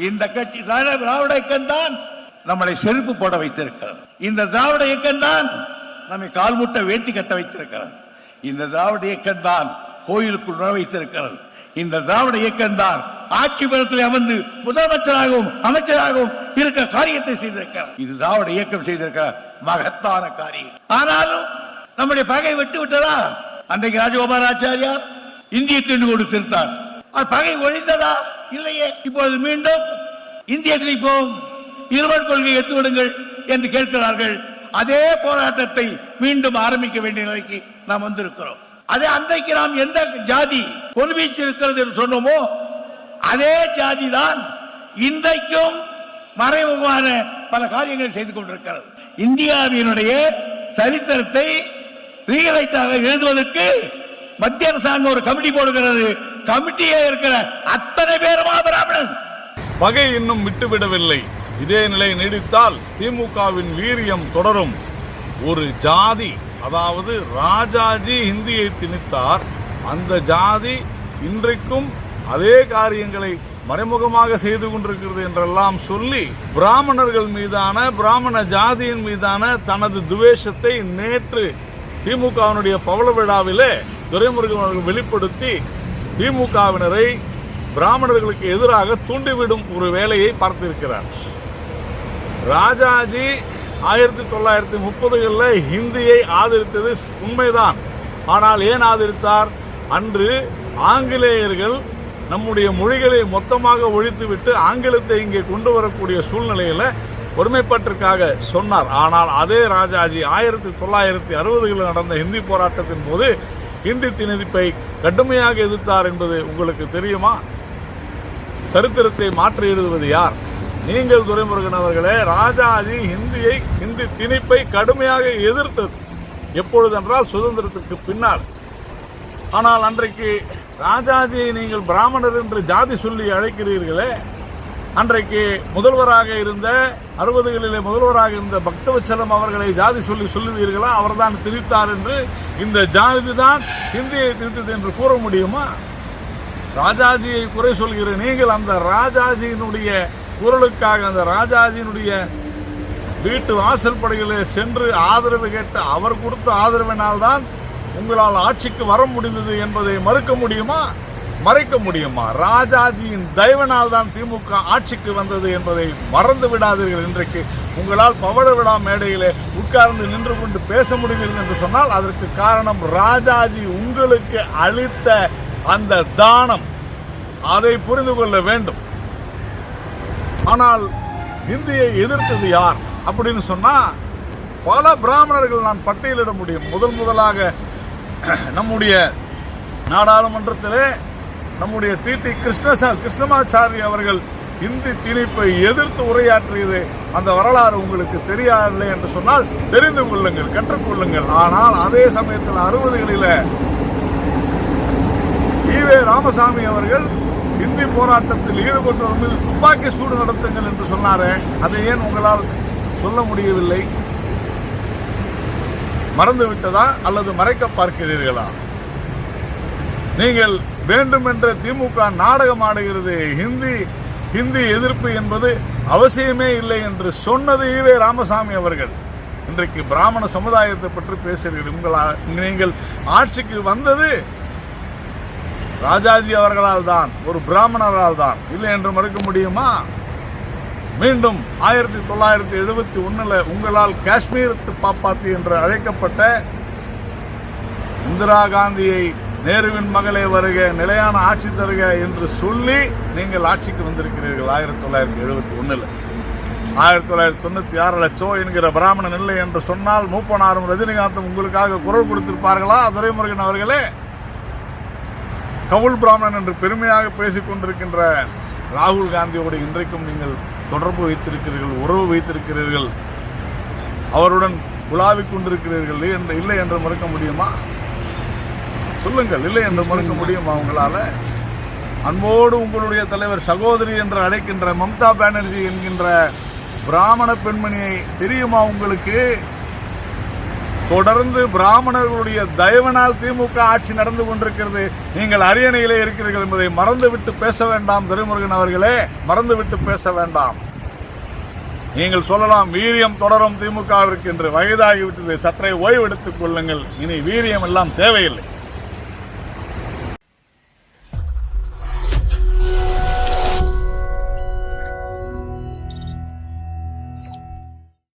இந்த கட்சி திராவிட இயக்கம் தான் நம்மளை செருப்பு போட வைத்திருக்கிறது. இந்த திராவிட இயக்கம் தான் நம்மை கால்முட்ட வேட்டி கட்ட வைத்திருக்கிறது. இந்த திராவிட இயக்கம் தான் கோயிலுக்குள் நுழ வைத்திருக்கிறது. இந்த திராவிட இயக்கம் தான் ஆட்சி பலத்தில் அமர்ந்து முதலமைச்சராகவும் அமைச்சராகவும் இருக்க காரியத்தை செய்திருக்கிறார். இது திராவிட இயக்கம் செய்திருக்கிற மகத்தான காரியம். ஆனாலும் நம்முடைய பகை விட்டு விட்டதா? அன்றைக்கு ராஜகோபாலாச்சாரியார் இந்திய திருக்கோடு திருத்தார். பகை ஒழிந்ததா? இல்லையே. இப்பொழுது மீண்டும் இந்திய திணிப்போம், இருவர் கொள்கை எடுத்துவிடுங்கள் என்று கேட்கிறார்கள். அதே போராட்டத்தை மீண்டும் ஆரம்பிக்க வேண்டிய நிலைக்கு நாம் வந்திருக்கிறோம். அதே அன்றைக்கு நாம் எந்த ஜாதி கொள்வீச்சு இருக்கிறது என்று சொன்னோமோ அதே ஜாதி தான் இன்றைக்கும் மறைமுகமான பல காரியங்களை செய்து கொண்டிருக்கிறது. இந்தியாவினுடைய சரித்திரத்தை ரீரைட்டாக எழுதுவதற்கு மத்திய அரசாங்கம் ஒரு கமிட்டி போடுகிறது. கமிட்டியே இருக்கிற அத்தனை பேருமா பிராமணன். பகை இன்னும் விட்டுவிடவில்லை. இதே நிலை நீடித்தால் திமுகவின் வீரியம் தொடரும். ஒரு ஜாதி, அதாவது ராஜாஜி இந்தியை திணித்தார். அந்த ஜாதி இன்றைக்கும் அதே காரியங்களை மறைமுகமாக செய்து கொண்டிருக்கிறது என்றெல்லாம் சொல்லி பிராமணர்கள் மீதான, பிராமண ஜாதியின் மீதான தனது துவேஷத்தை நேற்று திமுகவினுடைய பவள விழாவிலே துரைமுருகன் அவர்கள் வெளிப்படுத்தி திமுகவினரை பிராமணர்களுக்கு எதிராக தூண்டிவிடும் ஒரு வேலையை பார்த்திருக்கிறார். ராஜாஜி 1930களில் ஹிந்தியை ஆதரித்தது உண்மைதான். ஆனால் ஏன் ஆதரித்தார்? அன்று ஆங்கிலேயர்கள் நம்முடைய மொழிகளை மொத்தமாக ஒழித்துவிட்டு ஆங்கிலத்தை இங்கே கொண்டு வரக்கூடிய சூழ்நிலையில் ஒருமைப்பாட்டிற்காக சொன்னார். ஆனால் அதே ராஜாஜி 1960களில் நடந்த ஹிந்தி போராட்டத்தின் போது ஹிந்தி திணிப்பை கடுமையாக எதிர்த்தார் என்பது உங்களுக்கு தெரியுமா? சரித்திரத்தை மாற்றி எழுதுவது யார்? நீங்கள் துரைமுருகன் அவர்களே. ராஜாஜி ஹிந்தி திணிப்பை கடுமையாக எதிர்த்தது எப்பொழுதென்றால் சுதந்திரத்துக்கு பின்னால். ஆனால் அன்றைக்கு ராஜாஜியை நீங்கள் பிராமணர் என்று ஜாதி சொல்லி அழைக்கிறீர்களே, அன்றைக்கு முதல்வராக இருந்த 60களிலே முதல்வராக இருந்த பக்தவச்சலம் அவர்களை ஜாதி சொல்லி சொல்லுவீர்களா? அவர்தான் திணித்தார் என்று. இந்த ஜாதி தான் ஹிந்தியை திணித்தது என்று கூற முடியுமா? ராஜாஜியை குறை சொல்கிற நீங்கள் அந்த ராஜாஜியினுடைய குரலுக்காக, அந்த ராஜாஜியினுடைய வீட்டு வாசல் படையிலே சென்று ஆதரவு கேட்டு அவர் கொடுத்த ஆதரவினால்தான் உங்களால் ஆட்சிக்கு வர முடிந்தது என்பதை மறுக்க முடியுமா? மறைக்க முடியுமா? ராஜாஜியின் தயவினால் தான் திமுக ஆட்சிக்கு வந்தது என்பதை மறந்து விடாதீர்கள். இன்றைக்கு உங்களால் பவள விழா மேடையிலே உட்கார்ந்து நின்று கொண்டு பேச முடிகிறது என்று சொன்னால் அதற்கு காரணம் ராஜாஜி உங்களுக்கு அளித்த அந்த தானம். அதை புரிந்து கொள்ள வேண்டும். ஆனால் இந்தியை எதிர்த்தது யார் அப்படின்னு சொன்னா பல பிராமணர்கள் நான் பட்டியலிட முடியும். முதலாக நம்முடைய நாடாளுமன்றத்திலே நம்முடைய டிடி கிருஷ்ணமாச்சாரி அவர்கள் இந்தி திணிப்பை எதிர்த்து உரையாற்றியது அந்த வரலாறு உங்களுக்கு தெரியாதில்லை என்று சொன்னால் தெரிந்து கொள்ளுங்கள், கற்றுக்கொள்ளுங்கள். ஆனால் அதே சமயத்தில் 60களில் ஈவே ராமசாமி அவர்கள் இந்தி போராட்டத்தில் ஈடுபட்டவர் மீது துப்பாக்கி சூடு நடத்துங்கள் என்று சொன்னாரே, அதை ஏன் உங்களால் சொல்ல முடியவில்லை? மறந்துவிட்டதா அல்லது மறைக்க பார்க்கிறீர்களா? நீங்கள் வேண்டுமென்ற திமுக நாடகம் ஆடுகிறது. ஹிந்தி எதிர்ப்பு என்பது அவசியமே இல்லை என்று சொன்னது ஈவே ராமசாமி அவர்கள். இன்றைக்கு பிராமண சமுதாயத்தை பற்றி பேசுகிறீர்கள். நீங்கள் ஆட்சிக்கு வந்தது ராஜாஜி அவர்களால் தான், ஒரு பிராமணரால் தான், இல்லை என்று மறுக்க முடியுமா? மீண்டும் 1971 உங்களால் காஷ்மீர் பாப்பாத்தி என்று அழைக்கப்பட்ட இந்திரா காந்தியை நேருவின் மகளே வருக, நிலையான ஆட்சி தருக என்று சொல்லி நீங்கள் ஆட்சிக்கு வந்திருக்கிறீர்கள். 1971 1996 லட்சம் என்கிற பிராமணன் இல்லை என்று சொன்னால் மூப்பனாரும் ரஜினிகாந்தும் உங்களுக்காக குரல் கொடுத்திருப்பார்களா? துரைமுருகன் அவர்களே, கவுல் பிராமணன் என்று பெருமையாக பேசிக் கொண்டிருக்கின்ற ராகுல் காந்தியோடு இன்றைக்கும் நீங்கள் தொடர்பு வைத்திருக்கிறீர்கள், உறவு வைத்திருக்கிறீர்கள், அவருடன் உலாவிக் கொண்டிருக்கிறீர்கள். இல்லை என்று மறுக்க முடியுமா? சொல்லுங்கள், இல்லை என்று மறுக்க முடியுமா உங்களால? அன்போடு உங்களுடைய தலைவர் சகோதரி என்று அழைக்கின்ற மம்தா பானர்ஜி என்கின்ற பிராமண பெண்மணியை தெரியுமா உங்களுக்கு? தொடர்ந்து பிராமணர்களுடைய தயவனால் திமுக ஆட்சி நடந்து கொண்டிருக்கிறது. நீங்கள் அரியணையிலே இருக்கிறீர்கள் என்பதை மறந்துவிட்டு பேச வேண்டாம். துரைமுருகன் அவர்களே, மறந்துவிட்டு பேச வேண்டாம். நீங்கள் சொல்லலாம் வீரியம் தொடரும் திமுகவிற்கு என்று. வயதாகிவிட்டது, சற்றே ஓய்வெடுத்துக் கொள்ளுங்கள். இனி வீரியம் எல்லாம் தேவையில்லை.